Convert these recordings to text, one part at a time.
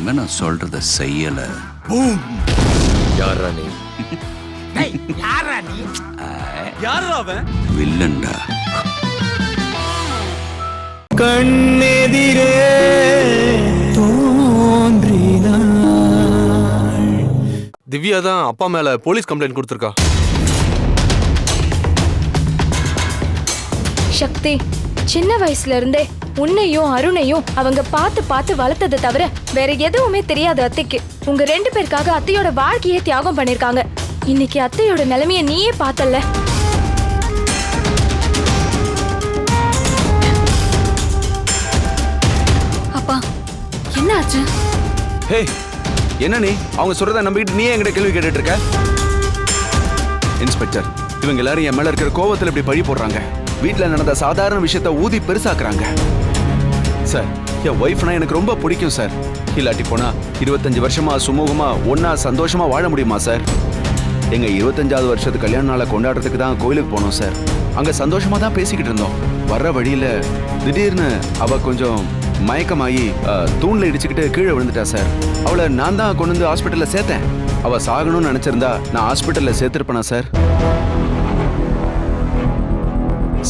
இனிமே நான் சொல்றத செய்யல. யாரா நீ? வில்லன்டா. கண்ணெதிரே தோன்றினாள். திவ்யா தான் அப்பா மேல போலீஸ் கம்ப்ளைண்ட் கொடுத்திருக்கா. சக்தி, சின்ன வயசுல இருந்தே உன்னையும் அருணையும் அவங்க பார்த்து பார்த்து வளர்த்ததை தவிர வேற எதுவுமே தெரியாது அத்தைக்கு. உங்க 2 பேருக்காக அத்தையோட வாழ்க்கையே தியாகம் பண்ணிருக்காங்க. இன்னைக்கு அத்தையோட நிலைமைய நீயே பார்த்தல்ல. அப்பா, என்ன ஆச்சு? ஹே, என்ன நீ அவங்க சொல்றத நம்பிக்கிட்டு நீ என்கிட்ட கேள்வி கேட்டுட்டு இருக்க? இன்ஸ்பெக்டர், இவங்க எல்லாரும் என் மேல இருக்கிற கோவத்துல இப்படி பழி போடுறாங்க. வீட்டுல நடந்த சாதாரண விஷயத்த ஊதி பெருசாக்குறாங்க. சார், என் ஒய்ஃப்னா எனக்கு ரொம்ப பிடிக்கும் சார். இல்லாட்டி போனா 25 வருஷமா சுமூகமா ஒன்னா சந்தோஷமா வாழ முடியுமா சார்? எங்க 25வது வருஷத்து கல்யாண நாளை கொண்டாடுறதுக்கு தான் கோயிலுக்கு போனோம் சார். அங்க சந்தோஷமா தான் பேசிக்கிட்டு இருந்தோம். வர்ற வழியில திடீர்னு அவ கொஞ்சம் மயக்கமாயி தூண்ல இடிச்சுக்கிட்டு கீழே விழுந்துட்டா சார். அவளை நான் தான் கொண்டு வந்து ஹாஸ்பிட்டல்ல சேர்த்தேன். அவ சாகணும்னு நினைச்சிருந்தா நான் ஹாஸ்பிட்டல்ல சேர்த்திருப்பேனா சார்?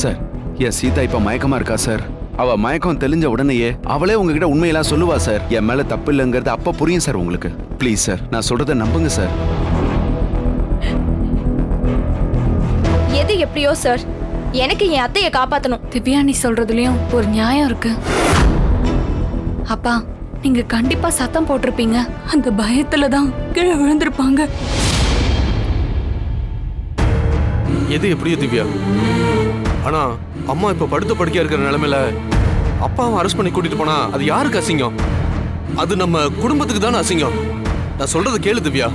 சார், என் சீதா இப்ப மயக்கமா இருக்கா சார். அவ மயக்கம் தெளிஞ்ச உடனேயே அவளே உங்ககிட்ட உண்மையெல்லாம் சொல்லுவா சார். என் மேல தப்பு இல்லைங்கிறது அப்ப புரியும் சார் உங்களுக்கு. ப்ளீஸ் சார், நான் சொல்றதை நம்புங்க சார். எது எப்படியோ சார், எனக்கு என் அத்தையை காப்பாத்தணும். திவ்யா, நீ சொல்றதுலயும் ஒரு நியாயம் இருக்கு. அப்பா, நீங்க கண்டிப்பா சத்தம் போட்டிருப்பீங்க. அந்த பயத்துல தான் கீழே விழுந்திருப்பாங்க. எது எப்படியோ திவ்யா, ஆனா அம்மா இப்ப படுத்த படுக்கையா இருக்கிற நிலைமையில அப்பாவை அரெஸ்ட் பண்ணி கூட்டிட்டு போனா அது யாருக்கு அசிங்கம்? அது நம்ம குடும்பத்துக்கு தானே அசிங்கம். நான் சொல்றது கேளு திவ்யா,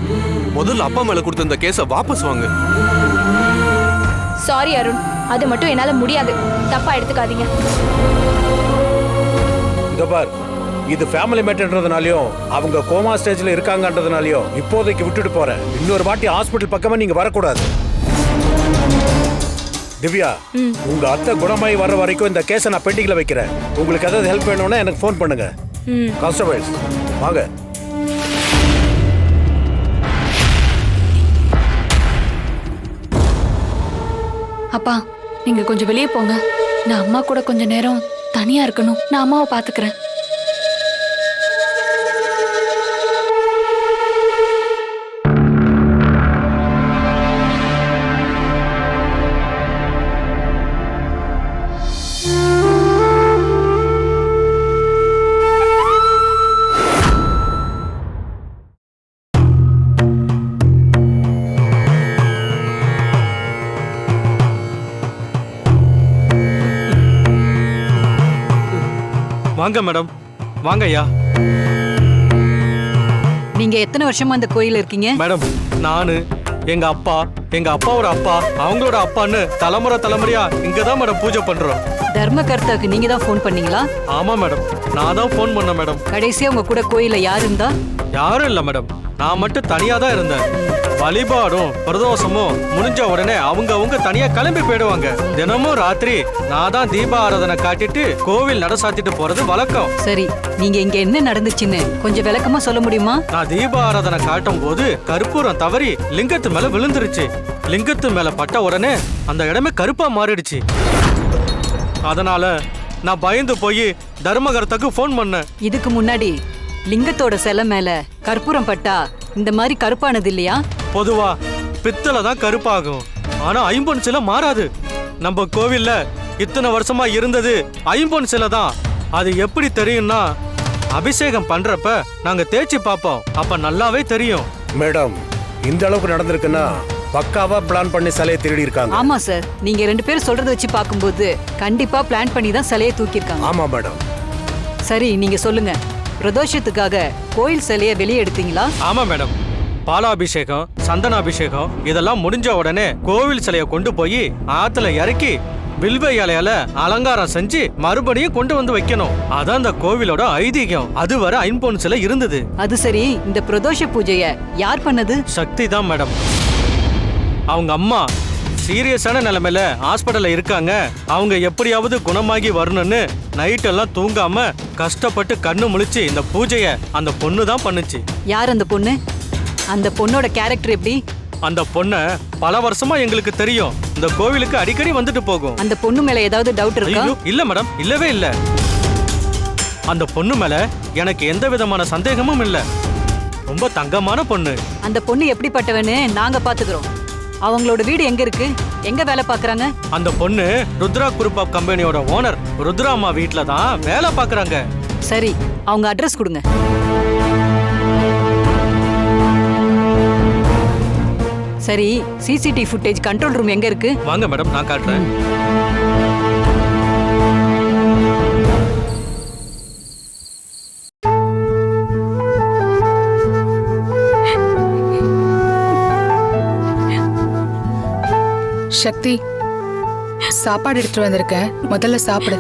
முதல்ல அப்பா மேல கொடுத்த இந்த கேஸை வாபஸ் வாங்கு. சாரி அருண், அது மட்டும் என்னால முடியாது. தப்பா எடுத்துக்காதீங்க. இதோ பார், இது ஃபேமிலி மேட்டர்ன்றதுனாலயும் அவங்க கோமா ஸ்டேஜ்ல இருக்காங்கன்றதுனாலயும் இப்போதைக்கு விட்டுட்டு போறேன். இன்னொரு வாட்டி ஹாஸ்பிட்டல் பக்கமே நீங்க வரக்கூடாது. திவ்யா, உங்க அத்தை குணமாயி வர்ற வரைக்கும் இந்த கேஸை நான் பெண்டிங்ல வைக்கிறேன். உங்களுக்கு ஏதாவது ஹெல்ப் வேணும்னா எனக்கு ஃபோன் பண்ணுங்க. கான்ஸ்டபிள்ஸ் வாங்க. அப்பா, நீங்க கொஞ்சம் வெளியே போங்க. நான் அம்மா கூட கொஞ்ச நேரம் தனியா இருக்கணும். நான் அம்மாவை பாத்துக்கிறேன். வாங்க மேடம், வாங்க ஐயா. நீங்க எத்தனை வருஷமா இந்த கோயில்ல இருக்கீங்க? மேடம், நானு, எங்க அப்பாவோட அப்பா, அவங்களோட அப்பான்னு தலைமுறையா இங்கதான் மேடம் பூஜை பண்றோம். தர்மகர்த்தாக்கு நீங்க தான் ஃபோன் பண்ணீங்களா? ஆமா மேடம், நான் தான் ஃபோன் பண்ணேன் மேடம். கடைசியா உங்க கூட கோயில்ல யார் இருந்தா? யாரும் இல்ல மேடம், நான் மட்டும் தனியா தான் இருந்தேன். வழிபாடும் பிரதோஷமும் முடிஞ்ச உடனே அவங்க தனியா கிளம்பி போயிடுவாங்க. தினமும் ராத்திரி நான் தான் தீப ஆராதனை காட்டிட்டு கோவில் நட சாத்திட்டு போறது வழக்கம். சரி, நீங்க இங்க என்ன நடந்துச்சுன்னு கொஞ்சம் விளக்கமா சொல்ல முடியுமா? நான் தீப ஆராதனை காட்டும் போது கற்பூரம் தவறி லிங்கத்து மேல விழுந்துருச்சு. லிங்கத்து மேல பட்ட உடனே அந்த இடமே கருப்பா மாறிடுச்சு. அதனால நான் பயந்து போய் தர்மகர்த்தாக்கு ஃபோன் பண்ணேன். இதுக்கு முன்னாடி லிங்கத்தோட சிலை மேல கற்பூரம் பட்டா இந்த மாதிரி கருப்பானது இல்லையா? பொதுவா பித்தளை தான் கருப்பாகும், ஆனா ஐம்பொன் சிலை மாறாது. நம்ம கோவில்ல இத்தனை வருஷமா இருந்தது ஐம்பொன் சிலை தான். அது எப்படி தெரியும்னா, அபிஷேகம் பண்றப்ப நாங்க தேய்ச்சி பார்ப்போம், அப்ப நல்லாவே தெரியும். மேடம், இந்த அளவுக்கு நடந்திருக்குன்னா பக்காவா பிளான் பண்ணி சிலையை திருடி இருக்காங்க. ஆமா சார், நீங்க 2 பேரும் சொல்றத வச்சு பார்க்கும்போது கண்டிப்பா பிளான் பண்ணி தான் சிலையை தூக்கியிருக்காங்க. ஆமா மேடம். சரி, நீங்க சொல்லுங்க, பிரதோஷத்துக்காக கோயில் சிலையை வெளியே எடுத்தீங்களா? ஆமா மேடம், பாலாபிஷேகம், சந்தனாபிஷேகம் இதெல்லாம் முடிஞ்ச உடனே கோவில் சிலையை கொண்டு போய் ஆத்துல இறக்கி வில்வ இலையால அலங்காரம் செஞ்சு மறுபடியும் கொண்டு வந்து வைக்கணும். அதான் அந்த கோவிலோட ஐதீகம். அதுவரை ஐம்பொன் சிலை இருந்தது. அது சரி, இந்த பிரதோஷ பூஜைய யார் பண்ணது? சக்தி தான் மேடம். அவங்க அம்மா சீரியஸான நிலைமையில ஹாஸ்பிட்டல்ல இருக்காங்க. அவங்க எப்படியாவது குணமாகி வரணும்னு நைட் எல்லாம் தூங்காம கஷ்டப்பட்டு கண்ணு முழிச்சு இந்த பூஜைய அந்த பொண்ணு தான் பண்ணுச்சு. யார் அந்த பொண்ணு? அந்த பொண்ணோட கேரக்டர் எப்படி? அந்த பொண்ணை பல வருஷமா எங்களுக்கு தெரியும். இந்த கோவிலுக்கு அடிக்கடி வந்துட்டு போகும். அந்த பொண்ணு மேல ஏதாவது டவுட் இருக்கா? ஐயோ இல்ல மேடம், இல்லவே இல்ல. அந்த பொண்ணு மேல எனக்கு எந்த விதமான சந்தேகமும் இல்ல. ரொம்ப தங்கமான பொண்ணு. அந்த பொண்ணு எப்படிப்பட்டவன்னு நாங்க பாத்துக்கிறோம். அவங்களோட வீடு எங்க இருக்கு? எங்க வேலை பாக்குறாங்க? அந்த பொண்ணு ருத்ரா குரூப் ஆஃப் கம்பெனியோட ஓனர் ருத்ரா அம்மா வீட்ல தான் வேலை பாக்குறாங்க. சரி, அவங்க அட்ரஸ் கொடுங்க. சரி, சிசிடிவி ஃபுட்டேஜ் கண்ட்ரோல் ரூம் எங்க இருக்கு? வாங்க மேடம், நான் காட்டுறேன். சக்தி, சாப்பாடு எடுத்துட்டு வந்திருக்கேன், முதல்ல சாப்பிடு.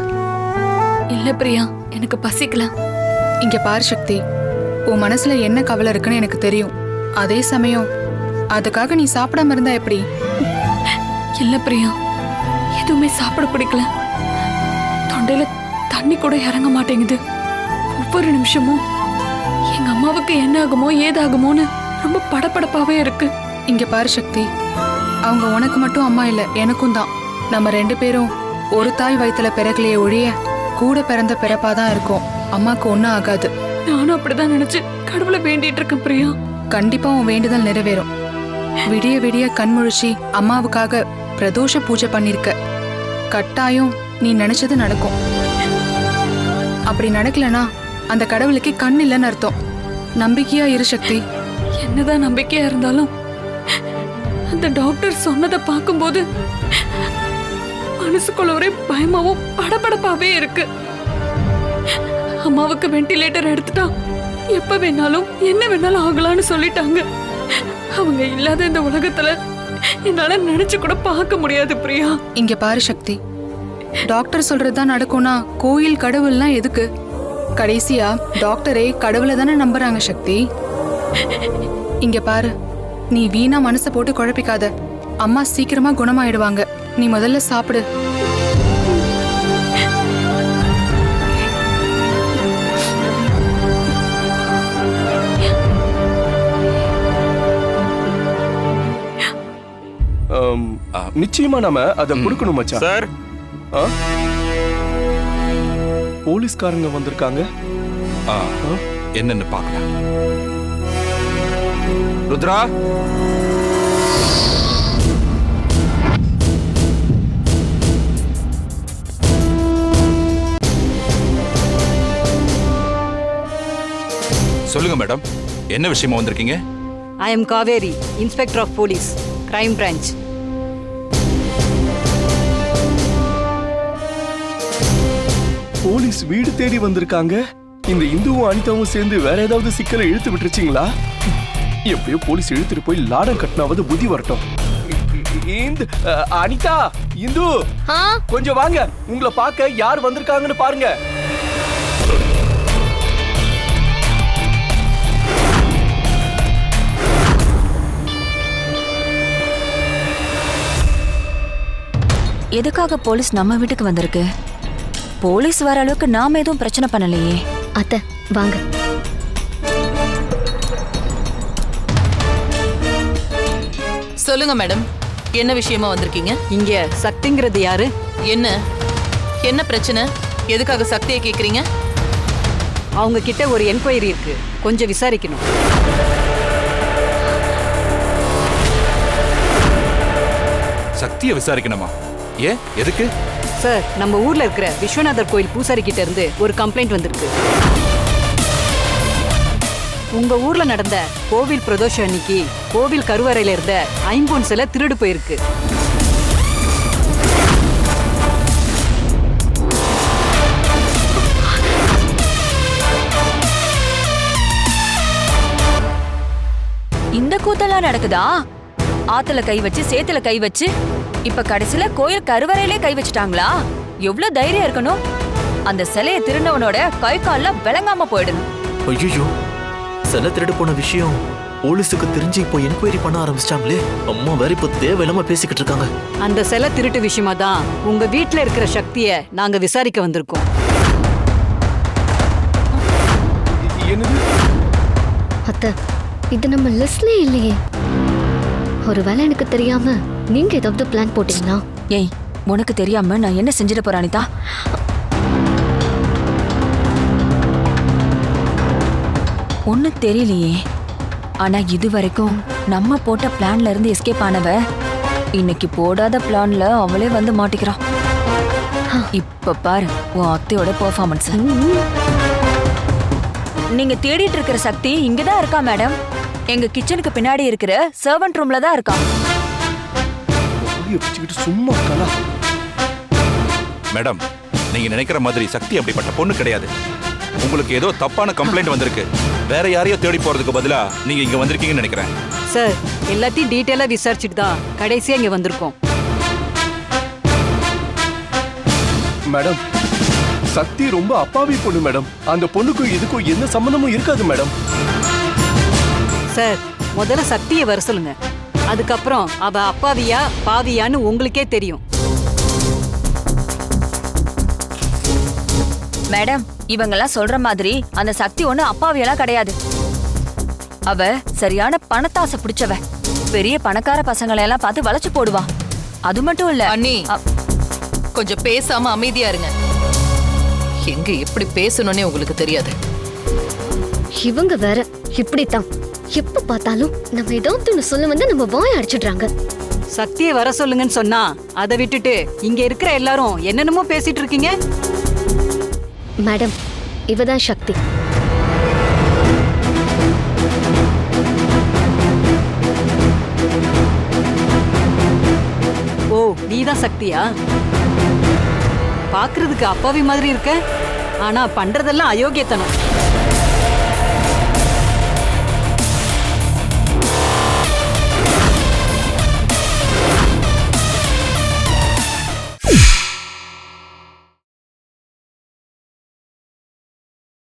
இல்ல பிரியா, எனக்கு பசிக்கல. இங்க பாரு சக்தி, உன் மனசுல என்ன கவலை இருக்குன்னு எனக்கு தெரியும். அதே சமயம் அதுக்காக நீ சாப்பிடாம இருந்தா எப்படி? இல்ல பிரியா, எதுவுமே சாப்பிட பிடிக்கல. தொண்டையில தண்ணி கூட இறங்க மாட்டேங்குது. ஒவ்வொரு நிமிஷமும் எங்க அம்மாவுக்கு என்ன ஆகுமோ ஏதாகுமோன்னு ரொம்ப படபடப்பாவே இருக்கு. இங்க பாரு சக்தி, அவங்க உனக்கு மட்டும் அம்மா இல்ல, எனக்கும் தான். நம்ம 2 பேரும் ஒரு தாய் வயித்துல பிறக்கலையே ஒழிய கூட பிறந்த பிறப்பாதான் இருக்கும். அம்மாக்கு ஒன்னும் ஆகாது. நானும் அப்படிதான் நினைச்சு கடவுளை வேண்டிட்டு இருக்கேன் பிரியா. கண்டிப்பா உன் வேண்டுதல் நிறைவேறும். விடிய விடிய கண்முழிச்சு அம்மாவுக்காக பிரதோஷ பூஜை பண்ணிருக்க. கட்டாயம் நீ நினைச்சது நடக்கும். அப்படி நடக்கலனா அந்த கடவுளுக்கு கண் இல்லைன்னு அர்த்தம். நம்பிக்கையா இரு சக்தி. என்னதான் நம்பிக்கையா இருந்தாலும் அந்த டாக்டர் சொன்னதை பார்க்கும்போது மனசுக்குள்ள ஒரே பயமாவும் படபடப்பாவே இருக்கு. அம்மாவுக்கு வெண்டிலேட்டர் எடுத்துட்டா எப்ப வேணாலும் என்ன வேணாலும் ஆகலான்னு சொல்லிட்டாங்க. அவங்க இல்லாத இந்த உலகத்துல என்னால நினைச்சு கூட பார்க்க முடியாது பிரியா. இங்க பாரு சக்தி, டாக்டர் சொல்றதுதான் நடக்கும்னா கோயில் கடவுள்லாம் எதுக்கு? கடைசியா டாக்டரே கடவுளை தானே நம்புறாங்க சக்தி. இங்க பாரு, நீ வீணா மனசை போட்டு குழப்பிக்காத. அம்மா சீக்கிரமா குணமாயிடுவாங்க. நீ முதல்ல சாப்பிடு. நிச்சயமா நாம அதை கொடுக்கணும் மச்சான். சார், போலீஸ்காரங்க வந்திருக்காங்க. என்னன்னு பார்க்கலாம். ருத்ரா, சொல்லுங்க மேடம், என்ன விஷயமா வந்திருக்கீங்க? I am Kaveri, inspector of police, crime branch. Police வீடு தேடி வந்திருக்காங்க. இந்த இந்துவும் அனிதாவும் சேர்ந்து வேற ஏதாவது சிக்கலை இழுத்து விட்டுருச்சிங்களா? எப்படியோ போலீஸ் இழுத்துட்டு போய் லாடம் கட்டினாவது புத்தி வரட்டும். அனிதா, இந்து, கொஞ்சம் வாங்க. உங்களை பார்க்க யார் வந்திருக்காங்கன்னு பாருங்க. எதுக்காக போலீஸ் நம்ம வீட்டுக்கு வந்திருக்கு? போலீஸ் வர அளவுக்கு நாம எதுவும் பிரச்சனை பண்ணலையே. அத்தை வாங்க. சொல்லுங்க மேடம், என்ன விஷயமா வந்திருக்கீங்க? இங்க சக்திங்கிறது யாரு? என்ன பிரச்சனை? எதுக்காக சக்தியை கேக்குறீங்க? அவங்க கிட்ட ஒரு என்கொயரி இருக்கு, கொஞ்சம் விசாரிக்கணும். சக்தியை விசாரிக்கணுமா? ஏன், எதுக்கு? சார், நம்ம ஊர்ல இருக்கிற விஸ்வநாதர் கோயில் பூசாரி கிட்ட இருந்து ஒரு கம்ப்ளைண்ட் வந்திருக்கு. உங்க ஊர்ல நடந்த கோவில் பிரதோஷம் அன்னைக்கு கோவில் கருவறையில இருந்த ஐம்பொன் சிலை திருடு போயிருக்கு. இந்த கூத்தெல்லாம் நடக்குதா? ஆத்துல கை வச்சு சேத்துல கை வச்சு இப்ப கடைசியில கோயில் கருவறையிலே கை வச்சுட்டாங்களா? எவ்வளவு தைரியம் இருக்கணும்! அந்த சிலையை திருநவனோட கை கால்ல விளங்காம போயிடணும். ஐயோ, சிலை திருடு போன விஷயம் போலீஸுக்கு தெரிஞ்சு இப்போ என்கொயரி பண்ண ஆரம்பிச்சிட்டாங்களே. அம்மா வேற இப்போ தேவையில்லாம பேசிக்கிட்டு இருக்காங்க. அந்த சிலை திருட்டு விஷயமா தான் உங்க வீட்ல இருக்கிற சக்திய நாங்க விசாரிக்க வந்திருக்கோம். என்னது? அத்தை, இது நம்ம லிஸ்ட்ல இல்லையே. ஒருவேளை எனக்கு தெரியாம நீங்க ஏதாவது பிளான் போட்டீங்களா? ஏய், உனக்கு தெரியாம நான் என்ன செஞ்சிட போறேன் அனிதா? ஒன்னும் தெரியலையே. ஆனா இது வரைக்கும் நம்ம போட்ட பிளான்ல இருந்து எஸ்கேப் ஆனவ இன்னைக்கு போடாத பிளான்ல அவளே வந்து மாட்டிக்கிறான். இப்ப பாரு உன் அத்தையோட பெர்ஃபார்மன்ஸ். நீங்க தேடிட்டு இருக்கிற சக்தி இங்கதான் இருக்கா மேடம். எங்க கிச்சனுக்கு பின்னாடி இருக்கிற சர்வன்ட் ரூம்ல தான் இருக்கா. சும்மா இருக்காளா? மேடம், நீங்க நினைக்கிற மாதிரி சக்தி அப்படிப்பட்ட பொண்ணு கிடையாது. உங்களுக்கு ஏதோ தப்பான கம்ப்ளைண்ட் வந்திருக்கு. வேற யாரையோ தேடி போறதுக்கு பதிலா நீங்க இங்க வந்திருக்கீங்கன்னு நினைக்கிறேன். சார், எல்லாத்தையும் டீட்டெயிலா விசாரிச்சுட்டு தான் கடைசியா இங்க வந்திருக்கோம். மேடம், சக்தி ரொம்ப அப்பாவி பொண்ணு மேடம். அந்த பொண்ணுக்கும் இதுக்கும் எந்த சம்பந்தமும் இருக்காது மேடம். சார், முதல்ல சக்தியை வர சொல்லுங்க. அதுக்கப்புறம் அவ அப்பாவியா பாவியான்னு உங்களுக்கே தெரியும். மேடம், இவங்கெல்லாம் சொல்ற மாதிரி அந்த சக்தி ஒண்ணு அப்பாவியெல்லாம் கிடையாது. அவ சரியான பணத்தாசை பிடிச்சவ. பெரிய பணக்கார பசங்களை எல்லாம் பார்த்து வளைச்சு போடுவா. அது மட்டும் இல்ல அண்ணி, கொஞ்சம் பேசாம அமைதியா இருங்க. எங்க எப்படி பேசணும்னே உங்களுக்கு தெரியாது. இவங்க வேற இப்படித்தான். எப்ப பார்த்தாலும் நம்ம ஏதாவது ஒண்ணு சொல்ல வந்து நம்ம வாய் அடிச்சிடுறாங்க. சக்தியை வர சொல்லுங்கன்னு சொன்னா அதை விட்டுட்டு இங்க இருக்கிற எல்லாரும் என்னென்னமோ பேசிட்டு இருக்கீங்க. மேடம், இவதான் சக்தி. ஓ, நீதான் சக்தியா? பாக்குறதுக்கு அப்பாவி மாதிரி இருக்க, ஆனா பண்றதெல்லாம் அயோக்கியத்தனம்.